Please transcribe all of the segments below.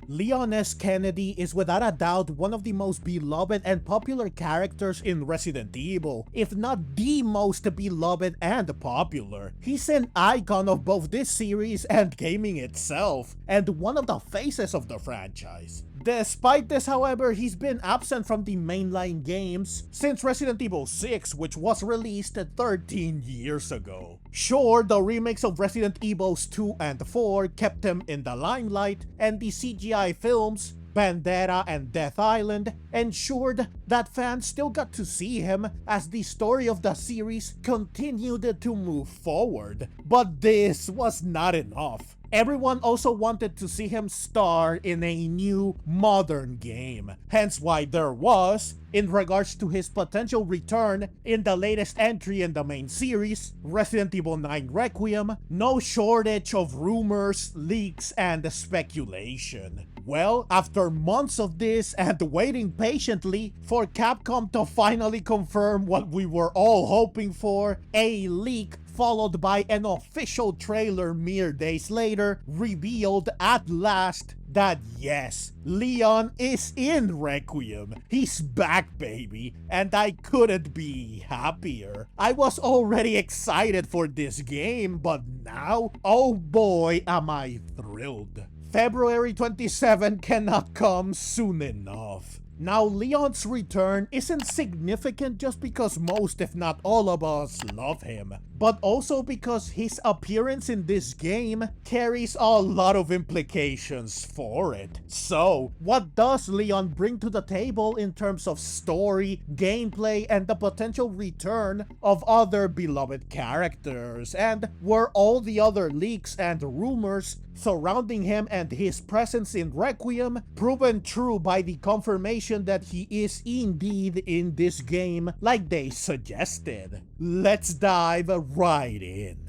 Leon S. Kennedy is without a doubt one of the most beloved and popular characters in Resident Evil, if not the most beloved and popular. He's an icon of both this series and gaming itself, and one of the faces of the franchise. Despite this, however, he's been absent from the mainline games since Resident Evil 6, which was released 13 years ago. Sure, the remakes of Resident Evils 2 and 4 kept him in the limelight, and the CGI films, Bandera and Death Island, ensured that fans still got to see him as the story of the series continued to move forward. But this was not enough. Everyone also wanted to see him star in a new, modern game, hence why there was, in regards to his potential return in the latest entry in the main series, Resident Evil 9 Requiem, no shortage of rumors, leaks, and speculation. Well, after months of this and waiting patiently for Capcom to finally confirm what we were all hoping for, a leak followed by an official trailer mere days later revealed at last that yes, Leon is in Requiem. He's back, baby, and I couldn't be happier. I was already excited for this game, but now, oh boy, am I thrilled. February 27 cannot come soon enough. Now, Leon's return isn't significant just because most, if not all of us, love him, but also because his appearance in this game carries a lot of implications for it. So, what does Leon bring to the table in terms of story, gameplay, and the potential return of other beloved characters? And were all the other leaks and rumors surrounding him and his presence in Requiem proven true by the confirmation that he is indeed in this game like they suggested? Let's dive right in.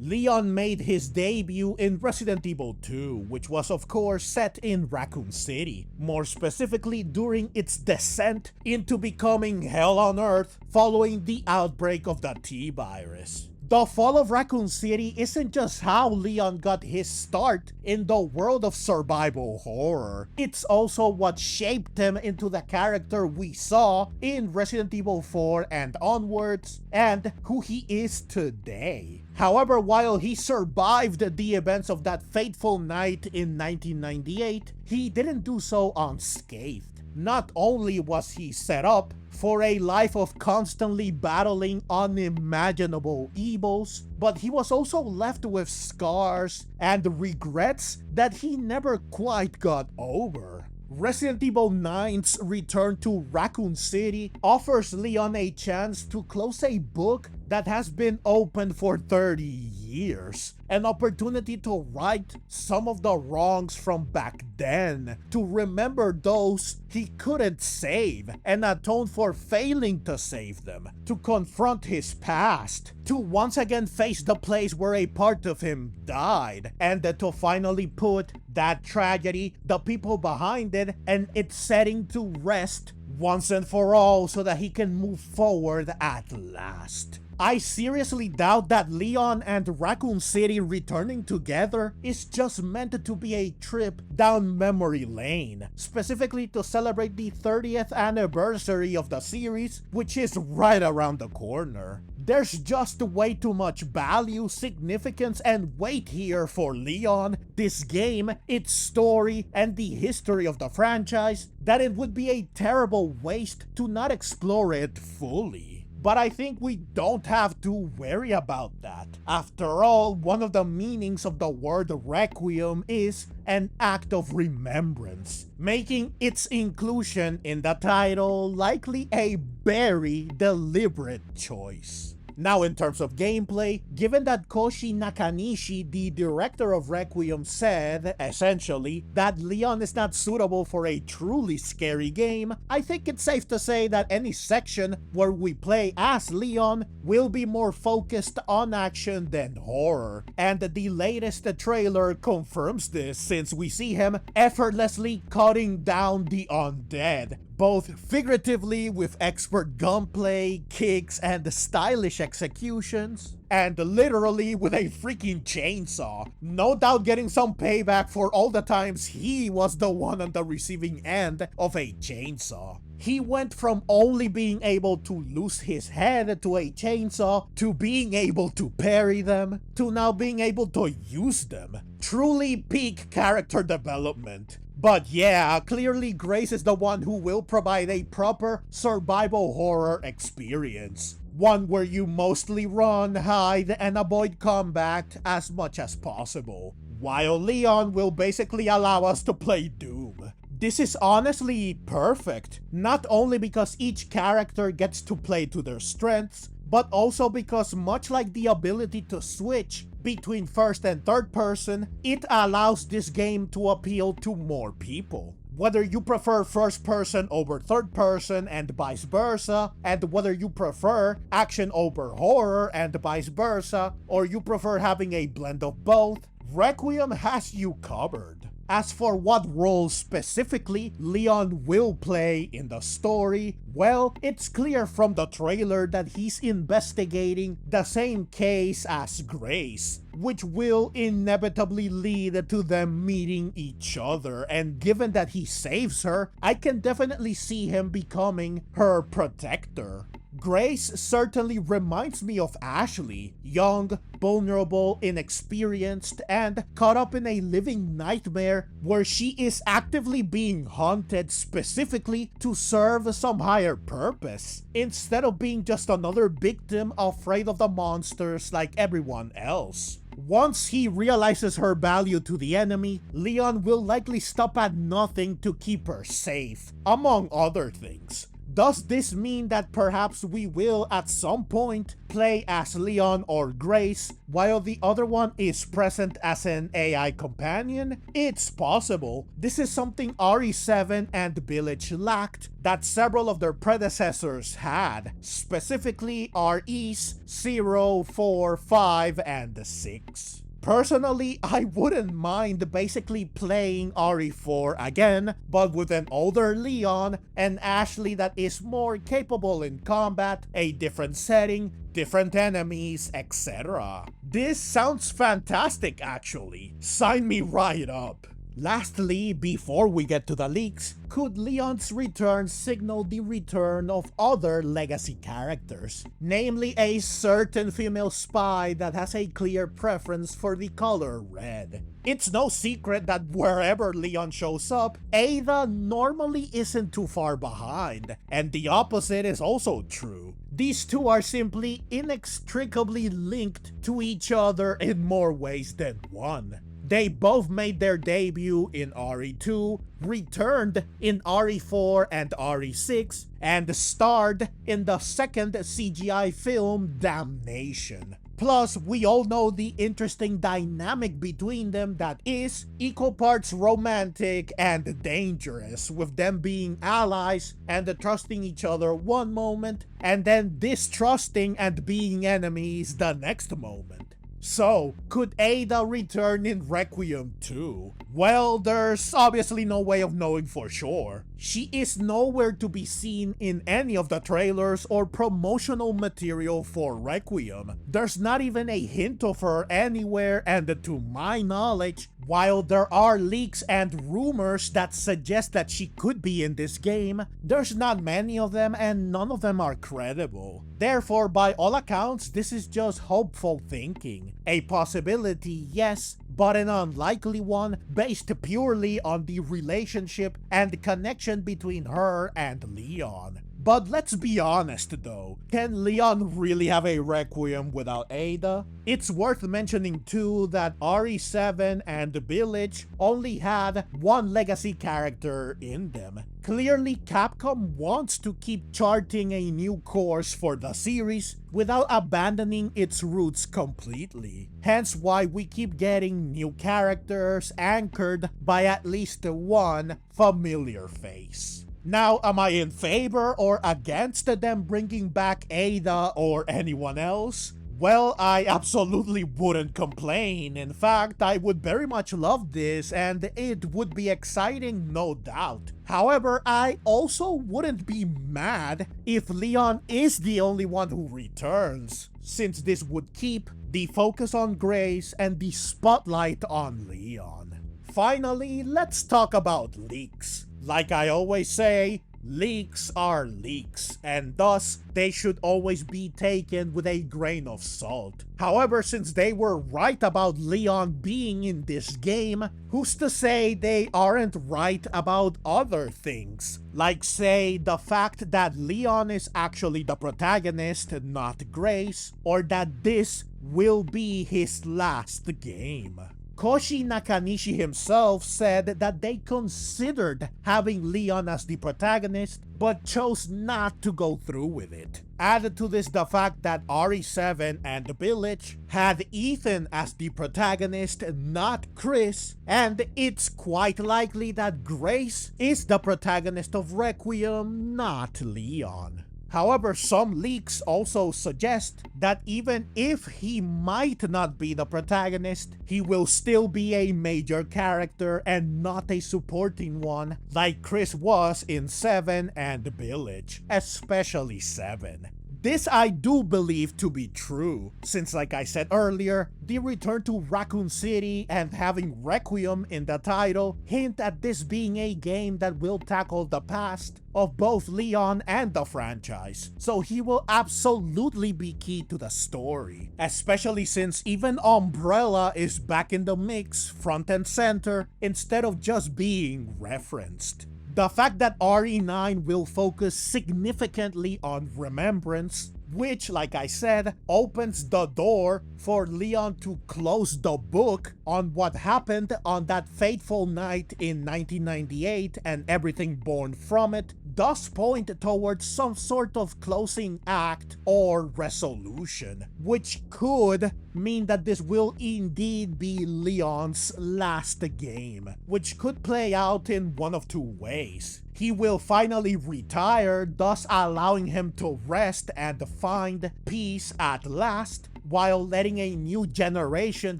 Leon made his debut in Resident Evil 2, which was of course set in Raccoon City, more specifically during its descent into becoming Hell on Earth following the outbreak of the T-Virus. The fall of Raccoon City isn't just how Leon got his start in the world of survival horror, it's also what shaped him into the character we saw in Resident Evil 4 and onwards, and who he is today. However, while he survived the events of that fateful night in 1998, he didn't do so unscathed. Not only was he set up for a life of constantly battling unimaginable evils, but he was also left with scars and regrets that he never quite got over. Resident Evil 9's return to Raccoon City offers Leon a chance to close a book that has been open for 30 years. An opportunity to right some of the wrongs from back then, to remember those he couldn't save and atone for failing to save them, to confront his past, to once again face the place where a part of him died, and to finally put that tragedy, the people behind it, and its setting to rest once and for all so that he can move forward at last. I seriously doubt that Leon and Raccoon City returning together is just meant to be a trip down memory lane, specifically to celebrate the 30th anniversary of the series, which is right around the corner. There's just way too much value, significance, and weight here for Leon, this game, its story, and the history of the franchise, that it would be a terrible waste to not explore it fully. But I think we don't have to worry about that. After all, one of the meanings of the word Requiem is an act of remembrance, making its inclusion in the title likely a very deliberate choice. Now, in terms of gameplay, given that Koshi Nakanishi, the director of Requiem, said, essentially, that Leon is not suitable for a truly scary game, I think it's safe to say that any section where we play as Leon will be more focused on action than horror. And the latest trailer confirms this, since we see him effortlessly cutting down the undead, both figuratively with expert gunplay, kicks, and stylish executions, and literally with a freaking chainsaw. No doubt getting some payback for all the times he was the one on the receiving end of a chainsaw. He went from only being able to lose his head to a chainsaw, to being able to parry them, to now being able to use them. Truly peak character development. But yeah, clearly Grace is the one who will provide a proper survival horror experience. One where you mostly run, hide, and avoid combat as much as possible, while Leon will basically allow us to play Doom. This is honestly perfect, not only because each character gets to play to their strengths, but also because much like the ability to switch between first and third person, it allows this game to appeal to more people. Whether you prefer first person over third person and vice versa, and whether you prefer action over horror and vice versa, or you prefer having a blend of both, Requiem has you covered. As for what role specifically Leon will play in the story, well, it's clear from the trailer that he's investigating the same case as Grace, which will inevitably lead to them meeting each other, and given that he saves her, I can definitely see him becoming her protector. Grace certainly reminds me of Ashley, young, vulnerable, inexperienced, and caught up in a living nightmare where she is actively being hunted specifically to serve some higher purpose, instead of being just another victim afraid of the monsters like everyone else. Once he realizes her value to the enemy, Leon will likely stop at nothing to keep her safe, among other things. Does this mean that perhaps we will at some point play as Leon or Grace while the other one is present as an AI companion? It's possible. This is something RE7 and Village lacked that several of their predecessors had, specifically REs 0, 4, 5, and 6. Personally, I wouldn't mind basically playing RE4 again, but with an older Leon, and Ashley that is more capable in combat, a different setting, different enemies, etc. This sounds fantastic actually. Sign me right up. Lastly, before we get to the leaks, could Leon's return signal the return of other legacy characters, namely a certain female spy that has a clear preference for the color red? It's no secret that wherever Leon shows up, Ada normally isn't too far behind, and the opposite is also true. These two are simply inextricably linked to each other in more ways than one. They both made their debut in RE2, returned in RE4 and RE6, and starred in the second CGI film Damnation. Plus, we all know the interesting dynamic between them that is equal parts romantic and dangerous, with them being allies and trusting each other one moment, and then distrusting and being enemies the next moment. So, could Ada return in Requiem too? Well, there's obviously no way of knowing for sure. She is nowhere to be seen in any of the trailers or promotional material for Requiem. There's not even a hint of her anywhere, and to my knowledge, while there are leaks and rumors that suggest that she could be in this game, there's not many of them and none of them are credible. Therefore, by all accounts, this is just hopeful thinking. A possibility, yes, but an unlikely one based purely on the relationship and connection between her and Leon. But let's be honest though, can Leon really have a Requiem without Ada? It's worth mentioning too that RE7 and Village only had one legacy character in them. Clearly, Capcom wants to keep charting a new course for the series without abandoning its roots completely. Hence why we keep getting new characters anchored by at least one familiar face. Now, am I in favor or against them bringing back Ada or anyone else? Well, I absolutely wouldn't complain. In fact, I would very much love this and it would be exciting, no doubt. However, I also wouldn't be mad if Leon is the only one who returns, since this would keep the focus on Grace and the spotlight on Leon. Finally, let's talk about leaks. Like I always say, leaks are leaks, and thus they should always be taken with a grain of salt. However, since they were right about Leon being in this game, who's to say they aren't right about other things? Like, say, the fact that Leon is actually the protagonist, not Grace, or that this will be his last game. Koshi Nakanishi himself said that they considered having Leon as the protagonist, but chose not to go through with it. Added to this the fact that RE7 and The Village had Ethan as the protagonist, not Chris, and it's quite likely that Grace is the protagonist of Requiem, not Leon. However, some leaks also suggest that even if he might not be the protagonist, he will still be a major character and not a supporting one like Chris was in 7 and The Village, especially 7. This I do believe to be true, since like I said earlier, the return to Raccoon City and having Requiem in the title hint at this being a game that will tackle the past of both Leon and the franchise, so he will absolutely be key to the story, especially since even Umbrella is back in the mix front and center instead of just being referenced. The fact that RE9 will focus significantly on remembrance, which, like I said, opens the door for Leon to close the book on what happened on that fateful night in 1998 and everything born from it, does point towards some sort of closing act or resolution, which could mean that this will indeed be Leon's last game, which could play out in one of two ways. He will finally retire, thus allowing him to rest and find peace at last, while letting a new generation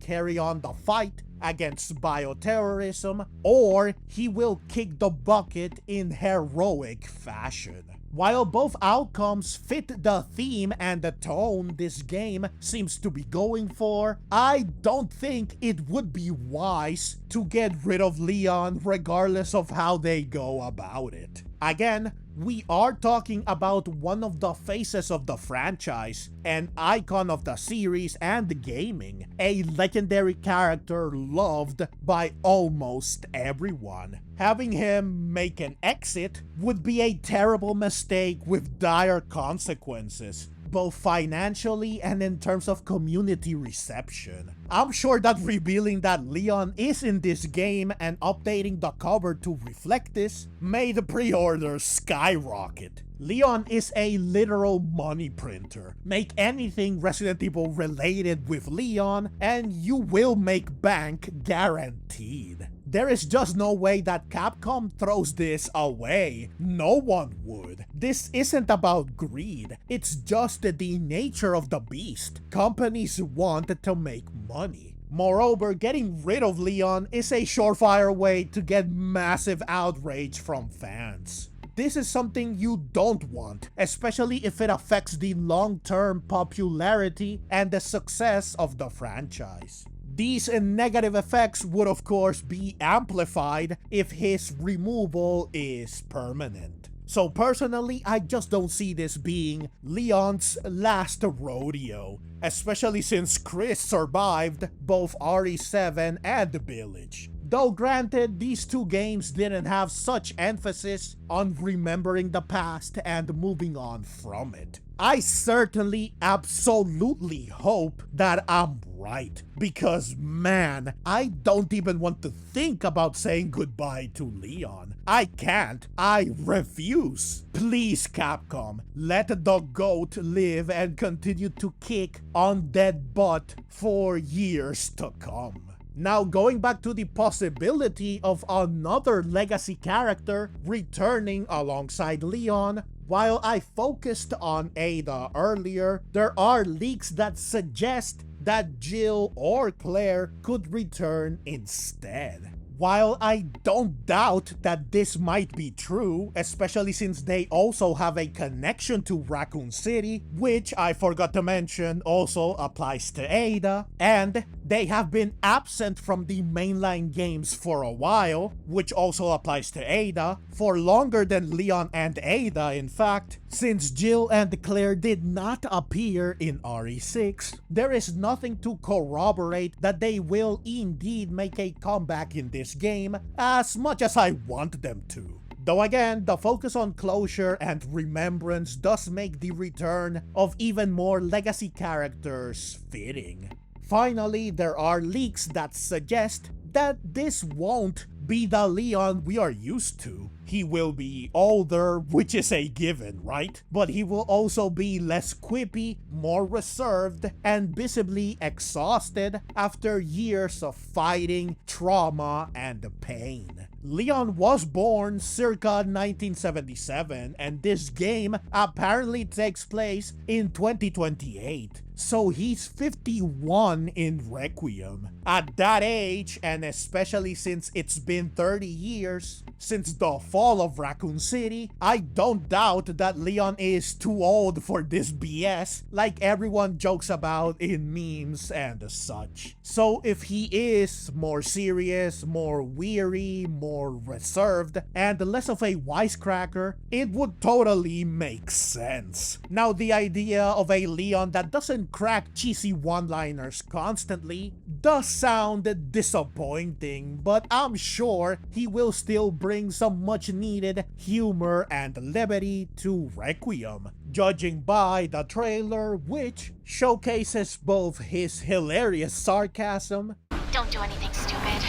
carry on the fight against bioterrorism, or he will kick the bucket in heroic fashion. While both outcomes fit the theme and the tone this game seems to be going for, I don't think it would be wise to get rid of Leon regardless of how they go about it. Again, we are talking about one of the faces of the franchise, an icon of the series and the gaming, a legendary character loved by almost everyone. Having him make an exit would be a terrible mistake with dire consequences, both financially and in terms of community reception. I'm sure that revealing that Leon is in this game and updating the cover to reflect this made the pre-orders skyrocket. Leon is a literal money printer. Make anything Resident Evil related with Leon and you will make bank guaranteed. There is just no way that Capcom throws this away. No one would. This isn't about greed. It's just the nature of the beast. Companies want to make money. Moreover, getting rid of Leon is a surefire way to get massive outrage from fans. This is something you don't want, especially if it affects the long-term popularity and the success of the franchise. These negative effects would of course be amplified if his removal is permanent. So personally, I just don't see this being Leon's last rodeo, especially since Chris survived both RE7 and The Village. Though granted, these two games didn't have such emphasis on remembering the past and moving on from it. I certainly absolutely hope that I'm right, because man, I don't even want to think about saying goodbye to Leon. I can't. I refuse. Please, Capcom, let the GOAT live and continue to kick on dead butt for years to come. Now, going back to the possibility of another legacy character returning alongside Leon, While I focused on Ada earlier, there are leaks that suggest that Jill or Claire could return instead. While I don't doubt that this might be true, especially since they also have a connection to Raccoon City, which I forgot to mention also applies to Ada, and they have been absent from the mainline games for a while, which also applies to Ada, for longer than Leon and Ada in fact, since Jill and Claire did not appear in RE6, there is nothing to corroborate that they will indeed make a comeback in this game as much as I want them to. Though again, the focus on closure and remembrance does make the return of even more legacy characters fitting. Finally, there are leaks that suggest that this won't be the Leon we are used to. He will be older, which is a given, right? But he will also be less quippy, more reserved, and visibly exhausted after years of fighting, trauma, and pain. Leon was born circa 1977, and this game apparently takes place in 2028. So he's 51 in Requiem. At that age, and especially since it's been 30 years since the fall of Raccoon City, I don't doubt that Leon is too old for this BS like everyone jokes about in memes and such. So if he is more serious, more weary, more reserved, and less of a wisecracker, it would totally make sense. Now, the idea of a Leon that doesn't crack cheesy one-liners constantly does sound disappointing, but I'm sure he will still bring some much-needed humor and levity to Requiem, judging by the trailer, which showcases both his hilarious sarcasm. Don't do anything stupid.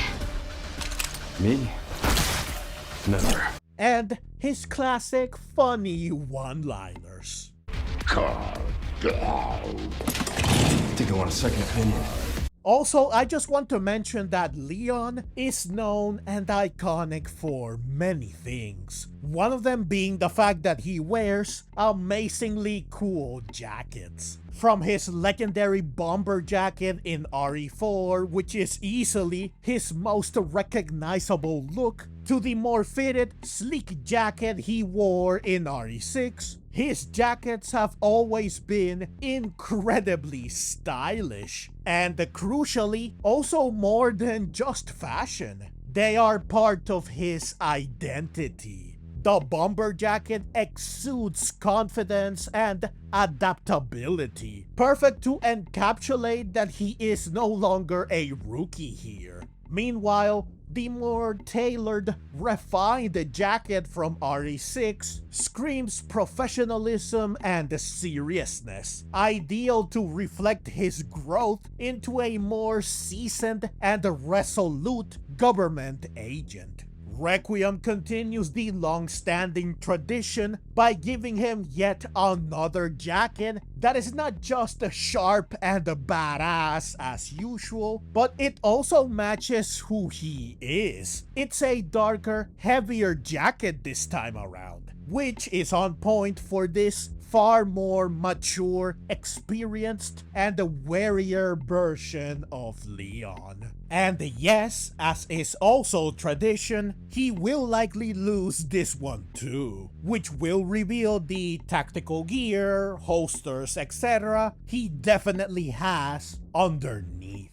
Me? Never. And his classic funny one-liners. Think I want a second opinion. Also, I just want to mention that Leon is known and iconic for many things. One of them being the fact that he wears amazingly cool jackets. From his legendary bomber jacket in RE4, which is easily his most recognizable look, to the more fitted, sleek jacket he wore in RE6, his jackets have always been incredibly stylish, and crucially, also more than just fashion. They are part of his identity. The bomber jacket exudes confidence and adaptability, perfect to encapsulate that he is no longer a rookie here. Meanwhile, the more tailored, refined jacket from RE6 screams professionalism and seriousness, ideal to reflect his growth into a more seasoned and resolute government agent. Requiem continues the long-standing tradition by giving him yet another jacket that is not just sharp and badass as usual, but it also matches who he is. It's a darker, heavier jacket this time around, which is on point for this far more mature, experienced, and warier version of Leon. And yes, as is also tradition, he will likely lose this one too, which will reveal the tactical gear, holsters, etc. he definitely has underneath.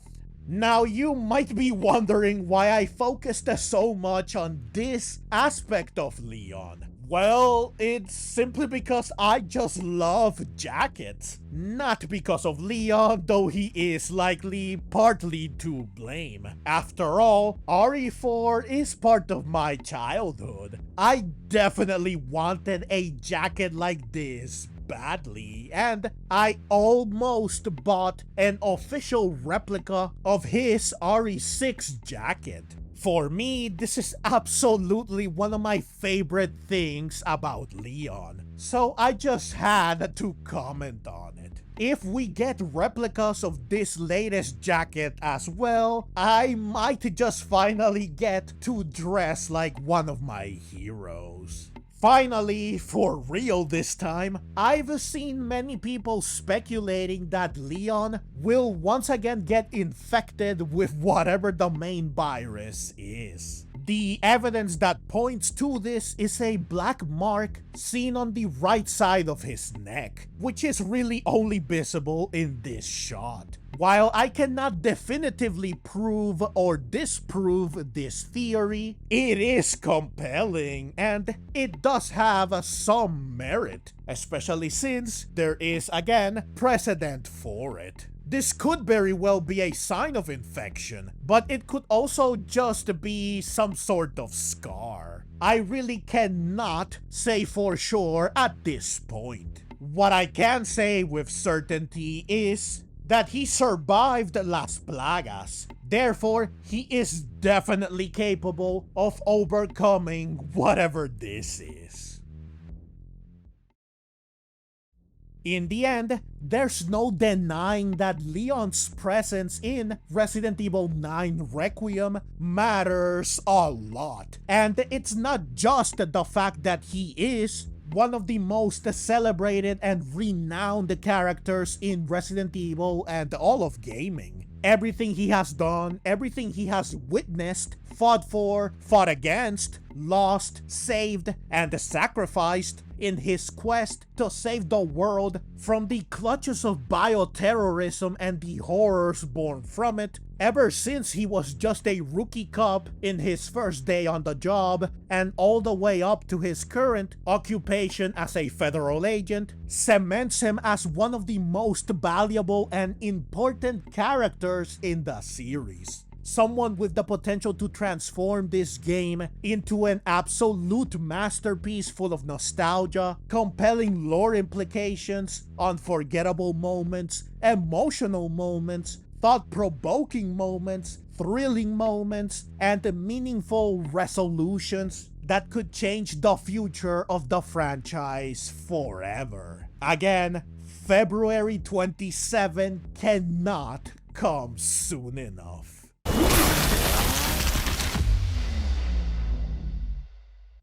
Now, you might be wondering why I focused so much on this aspect of Leon. Well, it's simply because I just love jackets. Not because of Leon, though he is likely partly to blame. After all, RE4 is part of my childhood. I definitely wanted a jacket like this badly, and I almost bought an official replica of his RE6 jacket. For me, this is absolutely one of my favorite things about Leon, so I just had to comment on it. If we get replicas of this latest jacket as well, I might just finally get to dress like one of my heroes. Finally, for real this time, I've seen many people speculating that Leon will once again get infected with whatever the main virus is. The evidence that points to this is a black mark seen on the right side of his neck, which is really only visible in this shot. While I cannot definitively prove or disprove this theory, it is compelling and it does have some merit, especially since there is again precedent for it. This could very well be a sign of infection, but it could also just be some sort of scar. I really cannot say for sure at this point. What I can say with certainty is that he survived Las Plagas. Therefore, he is definitely capable of overcoming whatever this is. In the end, there's no denying that Leon's presence in Resident Evil 9 Requiem matters a lot. And it's not just the fact that he is one of the most celebrated and renowned characters in Resident Evil and all of gaming. Everything he has done, everything he has witnessed, fought for, fought against, lost, saved, and sacrificed in his quest to save the world from the clutches of bioterrorism and the horrors born from it, ever since he was just a rookie cop in his first day on the job, and all the way up to his current occupation as a federal agent, cements him as one of the most valuable and important characters in the series. Someone with the potential to transform this game into an absolute masterpiece full of nostalgia, compelling lore implications, unforgettable moments, emotional moments, thought-provoking moments, thrilling moments, and meaningful resolutions that could change the future of the franchise forever. Again, February 27 cannot come soon enough.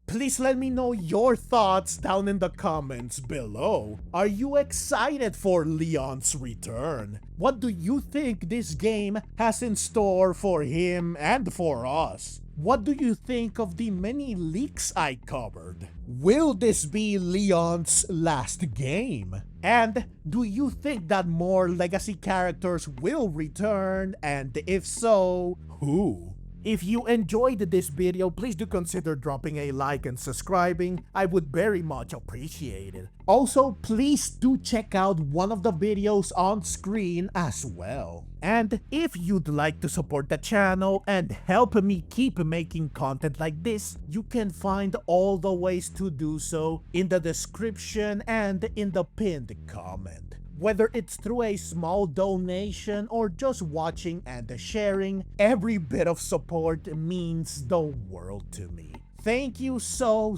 Please let me know your thoughts down in the comments below. Are you excited for Leon's return? What do you think this game has in store for him and for us? What do you think of the many leaks I covered? Will this be Leon's last game? And do you think that more legacy characters will return? And if so, who? If you enjoyed this video, please do consider dropping a like and subscribing. I would very much appreciate it. Also, please do check out one of the videos on screen as well. And if you'd like to support the channel and help me keep making content like this, you can find all the ways to do so in the description and in the pinned comment. Whether it's through a small donation or just watching and sharing, every bit of support means the world to me. Thank you so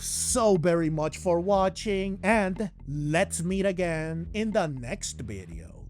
very much for watching, and let's meet again in the next video.